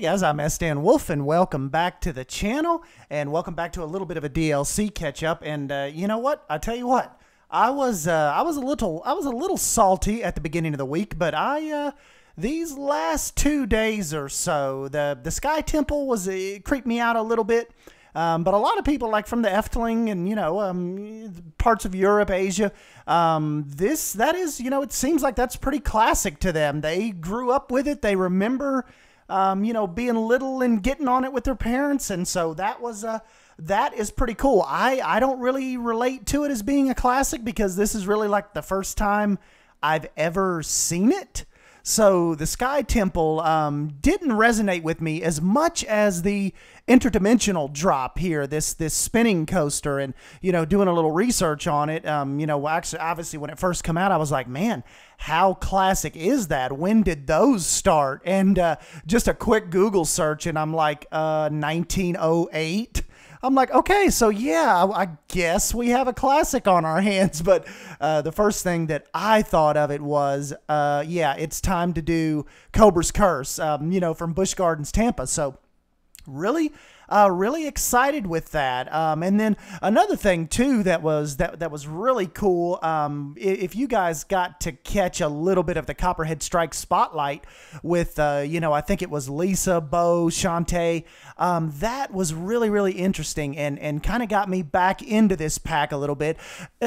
Hey guys, I'm Sdanwolf, and welcome back to the channel, and welcome back to a little bit of a DLC catch up. And you know what? I tell you what, I was a little salty at the beginning of the week, but these last 2 days or so, the Sky Temple it creeped me out a little bit. But a lot of people, like from the Efteling and parts of Europe, Asia, it seems like that's pretty classic to them. They grew up with it. They remember being little and getting on it with their parents, and so that is pretty cool. I don't really relate to it as being a classic because this is really like the first time I've ever seen it. So the Sky Temple didn't resonate with me as much as the interdimensional drop here, this spinning coaster, and doing a little research on it. Actually, obviously, when it first came out, I was like, man, how classic is that? When did those start? And just a quick Google search, and I'm like, 1908. I'm like, okay, so yeah, I guess we have a classic on our hands. But the first thing that I thought of it was, yeah, it's time to do Cobra's Curse, from Busch Gardens, Tampa. So really excited with that. And then another thing too that was really cool. If you guys got to catch a little bit of the Copperhead Strike spotlight with, I think it was Lisa, Bo, Shantae. That was really interesting and kind of got me back into this pack a little bit,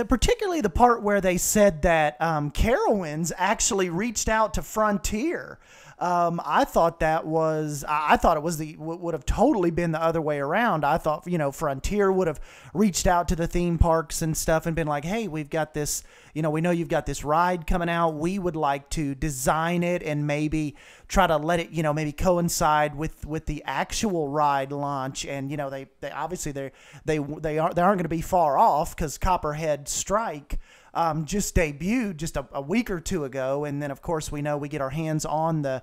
particularly the part where they said that Carowinds actually reached out to Frontier. I thought it would have totally been the other way around. I thought, Frontier would have reached out to the theme parks and stuff and been like, hey, we've got this, we know you've got this ride coming out. We would like to design it and maybe try to let it, maybe coincide with the actual ride launch. And, they obviously they aren't going to be far off because Copperhead Strike just debuted just a week or two ago, and then of course we know we get our hands on the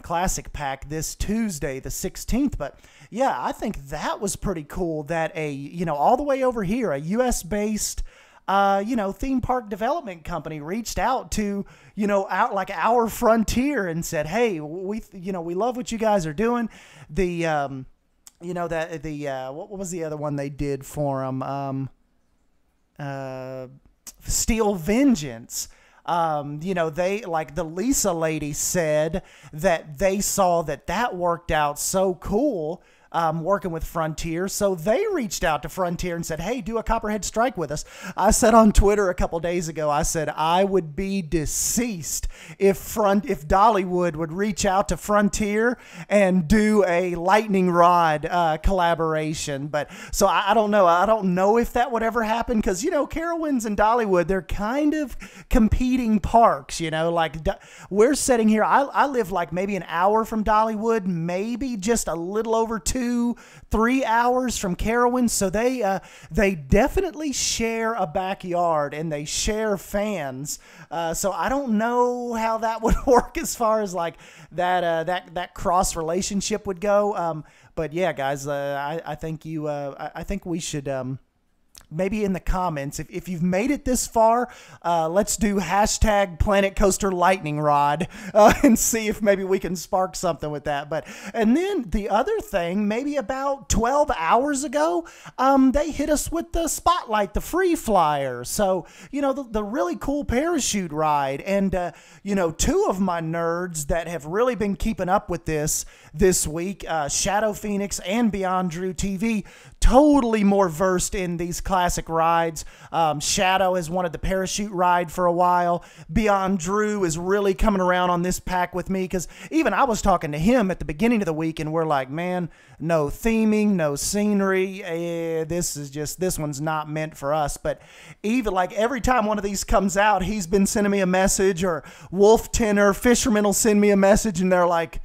classic pack this Tuesday, the 16th. But yeah, I think that was pretty cool that all the way over here, a U.S. based theme park development company reached out to our Frontier and said, hey, we love what you guys are doing. What was the other one they did for them? Steel Vengeance. They, like the Lisa lady said, that they saw that worked out so cool, working with Frontier. So they reached out to Frontier and said, hey, do a Copperhead Strike with us. I said on Twitter a couple days ago, I said, I would be deceased if Dollywood would reach out to Frontier and do a lightning rod collaboration. But so I don't know. I don't know if that would ever happen because, Carowinds and Dollywood, they're kind of competing parks, like we're sitting here. I live like maybe an hour from Dollywood, maybe just a little over 2-3 hours from Carowinds. So they definitely share a backyard and they share fans. So I don't know how that would work as far as like that cross relationship would go. But yeah, guys, I think we should maybe in the comments, if you've made it this far, let's do hashtag Planet Coaster Lightning Rod and see if maybe we can spark something with that. And then the other thing, maybe about 12 hours ago, they hit us with the Spotlight, the Free Flyer. So, the really cool parachute ride. And, two of my nerds that have really been keeping up with this week, Shadow Phoenix and Beyond Drew TV, totally more versed in these classic rides. Shadow has wanted the parachute ride for a while. Beyond Drew is really coming around on this pack with me because even I was talking to him at the beginning of the week and we're like, man, no theming, no scenery. This one's not meant for us. But even like every time one of these comes out, he's been sending me a message, or Wolf Tenor, Fisherman will send me a message and they're like,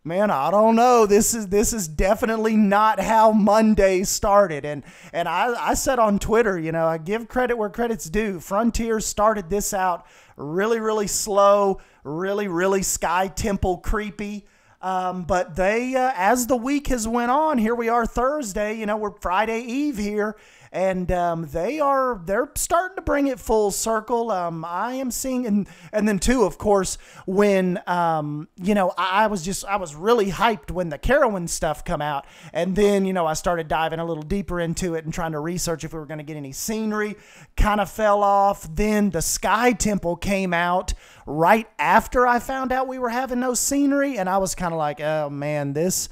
man, I don't know. This is definitely not how Monday started. And I said on Twitter, I give credit where credit's due. Frontier started this out really slow, really Sky Temple creepy. But they, as the week has went on, here we are Thursday, we're Friday Eve here. and they're starting to bring it full circle. I am seeing, and then too, of course, when I was really hyped when the Carowin stuff come out, and then I started diving a little deeper into it and trying to research if we were going to get any scenery. Kind of fell off. Then the Sky Temple came out right after I found out we were having no scenery, and I was kind of like, oh man, this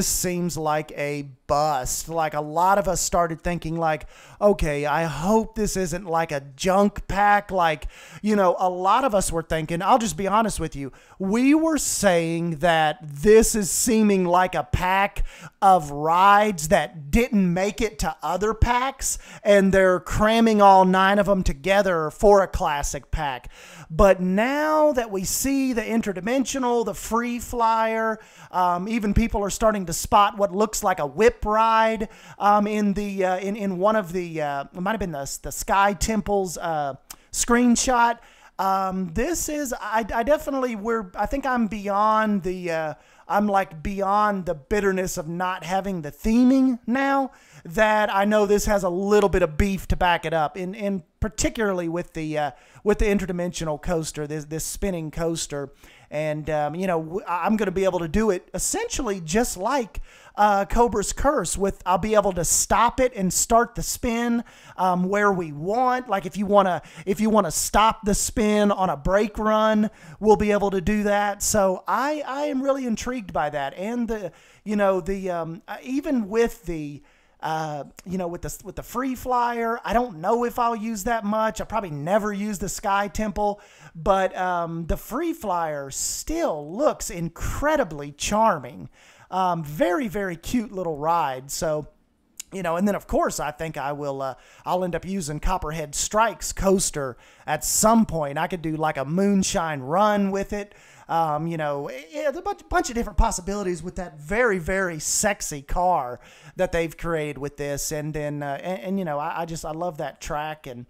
seems like a bust. Like, a lot of us started thinking like, okay, I hope this isn't like a junk pack. Like, a lot of us were thinking, I'll just be honest with you, we were saying that this is seeming like a pack of rides that didn't make it to other packs, and they're cramming all 9 of them together for a classic pack. But now that we see the interdimensional, the free flyer, even people are starting to spot what looks like a whip ride in one of the it might have been the Sky Temple's screenshot. This is I definitely I think I'm beyond the beyond the bitterness of not having the theming now, that I know this has a little bit of beef to back it up, in particularly with the interdimensional coaster, this spinning coaster. And, I'm going to be able to do it essentially just like Cobra's Curse. I'll be able to stop it and start the spin where we want. Like, if you want to stop the spin on a brake run, we'll be able to do that. So I am really intrigued by that. And even with the with the free flyer, I don't know if I'll use that much. I'll probably never use the Sky Temple, but the free flyer still looks incredibly charming. Very, very cute little ride. So, and then of course I think I'll end up using Copperhead Strike's coaster at some point. I could do like a moonshine run with it. There's a bunch of different possibilities with that very, very sexy car that they've created with this. And then, I love that track and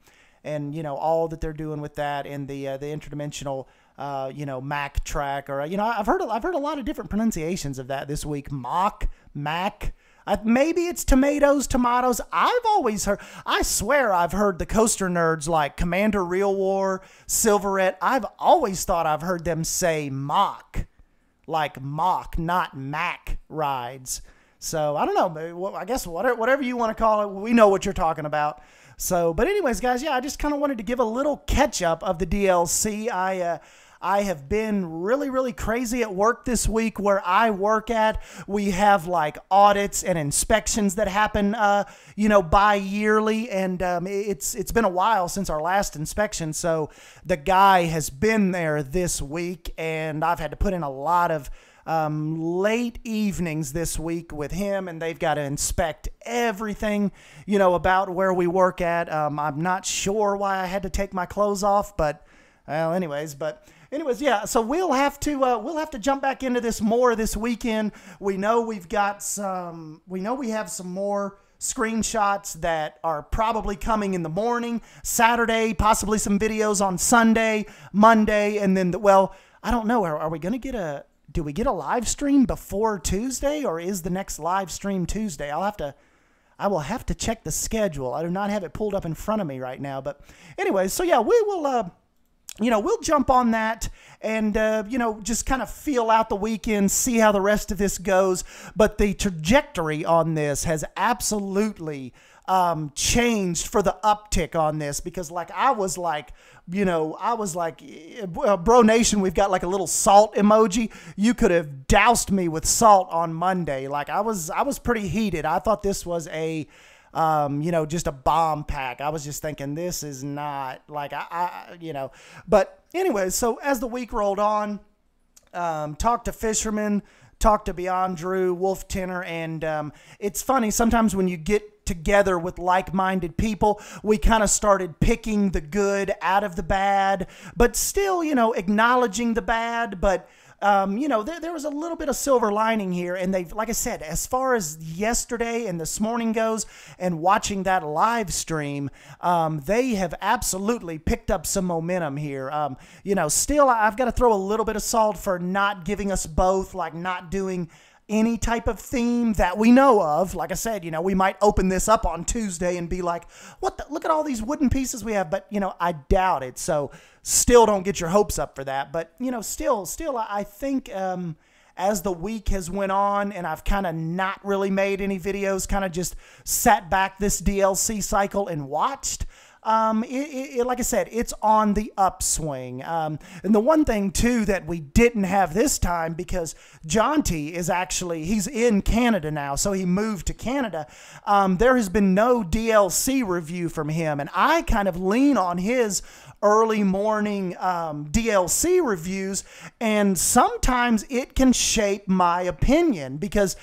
all that they're doing with that, and the interdimensional, Mac track, or, I've heard a lot of different pronunciations of that this week. Mac. Maybe it's tomatoes. I've always heard, I swear I've heard the coaster nerds like Commander Real War, Silverette. I've always thought I've heard them say mock, like mock, not Mac rides. So I don't know. I guess whatever you want to call it, we know what you're talking about. So, but anyways, guys, yeah, I just kind of wanted to give a little catch up of the DLC. I have been really, really crazy at work this week where I work at. We have like audits and inspections that happen, bi-yearly. And it's been a while since our last inspection. So the guy has been there this week, and I've had to put in a lot of late evenings this week with him, and they've got to inspect everything, about where we work at. I'm not sure why I had to take my clothes off, but anyways, yeah, so we'll have to jump back into this more this weekend. We know we have some more screenshots that are probably coming in the morning, Saturday, possibly some videos on Sunday, Monday, and then, I don't know. Are we going to do we get a live stream before Tuesday, or is the next live stream Tuesday? I will have to check the schedule. I do not have it pulled up in front of me right now, but anyways, so yeah, we will, we'll jump on that and, just kind of feel out the weekend, see how the rest of this goes. But the trajectory on this has absolutely changed for the uptick on this, because I was like, Bro Nation, we've got like a little salt emoji. You could have doused me with salt on Monday. Like, I was pretty heated. I thought this was a, just a bomb pack. I was just thinking this is not like, but anyways, so as the week rolled on, talked to fishermen, talked to Beyond Drew, Wolf Tenor, and it's funny, sometimes when you get together with like-minded people, we kind of started picking the good out of the bad, but still, acknowledging the bad, but there was a little bit of silver lining here. And they've, like I said, as far as yesterday and this morning goes, and watching that live stream, they have absolutely picked up some momentum here. Still, I've got to throw a little bit of salt for not giving us both, like not doing any type of theme that we know of. Like I said, you know, we might open this up on Tuesday and be like, what the, look at all these wooden pieces we have. But, you know, I doubt it. So still don't get your hopes up for that. But, you know, still, I think as the week has went on and I've kind of not really made any videos, kind of just sat back this DLC cycle and watched, like I said, it's on the upswing. And the one thing too that we didn't have this time, because Jonty is actually, he's in Canada now, so he moved to Canada. There has been no DLC review from him, and I kind of lean on his early morning DLC reviews, and sometimes it can shape my opinion because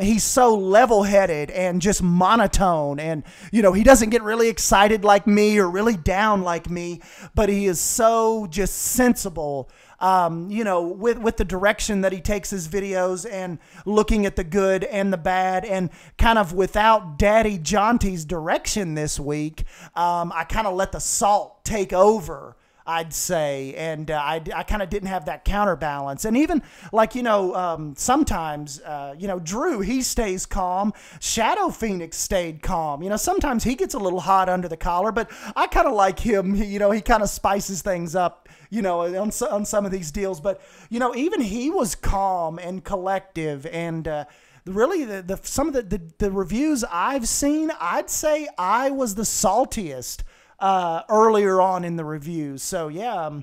he's so level-headed and just monotone, and you know, he doesn't get really excited like me or really down like me, but he is so just sensible, you know, with the direction that he takes his videos and looking at the good and the bad, and kind of without Daddy Jonty's direction this week, I kind of let the salt take over, I'd say, and I kind of didn't have that counterbalance. And even like, you know, sometimes, you know, Drew, he stays calm. Shadow Phoenix stayed calm. You know, sometimes he gets a little hot under the collar, but I kind of like him. You know, he kind of spices things up, you know, on some of these deals. But, you know, even he was calm and collective, and really some of the reviews I've seen, I'd say I was the saltiest earlier on in the reviews. So yeah,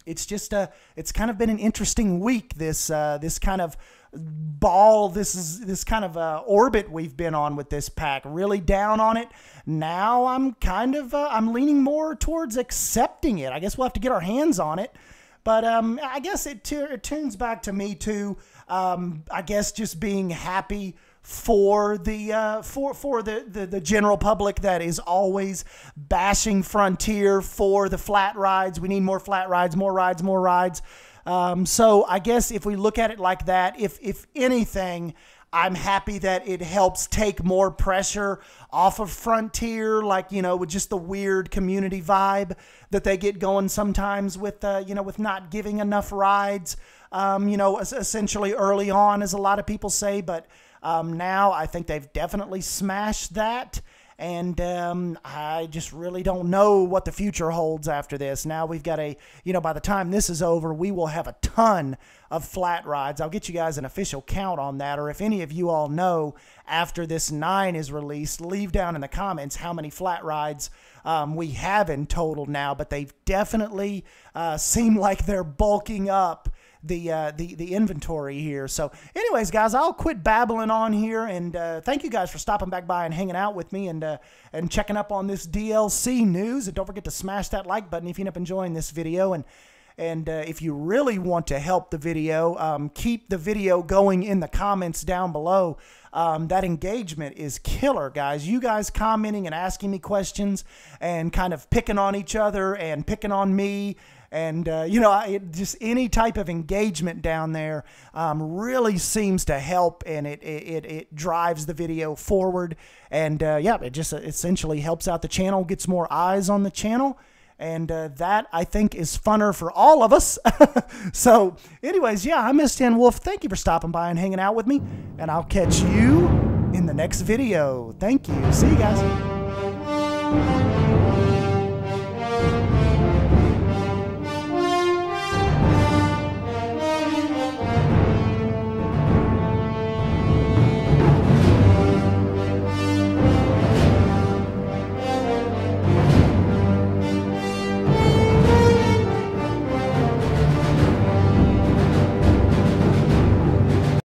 it's just it's kind of been an interesting week, this kind of ball, this kind of orbit we've been on with this pack. Really down on it. Now I'm kind of I'm leaning more towards accepting it. I guess we'll have to get our hands on it, but I guess it tunes back to me too. I guess just being happy for the general public that is always bashing Frontier for the flat rides. We need more flat rides, more rides, more rides. So I guess if we look at it like that, if anything, I'm happy that it helps take more pressure off of Frontier, like, you know, with just the weird community vibe that they get going sometimes with, you know, with not giving enough rides, you know, essentially early on, as a lot of people say. But now I think they've definitely smashed that, and I just really don't know what the future holds after this. Now we've got you know, by the time this is over, we will have a ton of flat rides. I'll get you guys an official count on that, or if any of you all know after this 9 is released, leave down in the comments how many flat rides we have in total now. But they've definitely seem like they're bulking up the inventory here. So anyways, guys, I'll quit babbling on here, and thank you guys for stopping back by and hanging out with me, and checking up on this DLC news. And don't forget to smash that like button if you end up enjoying this video. And if you really want to help the video, keep the video going in the comments down below. That engagement is killer, guys. You guys commenting and asking me questions and kind of picking on each other and picking on me. And, you know, just any type of engagement down there really seems to help, and it drives the video forward. And, yeah, it just essentially helps out the channel, gets more eyes on the channel. And that, I think, is funner for all of us. So, anyways, yeah, I'm Sdanwolf. Thank you for stopping by and hanging out with me. And I'll catch you in the next video. Thank you. See you guys.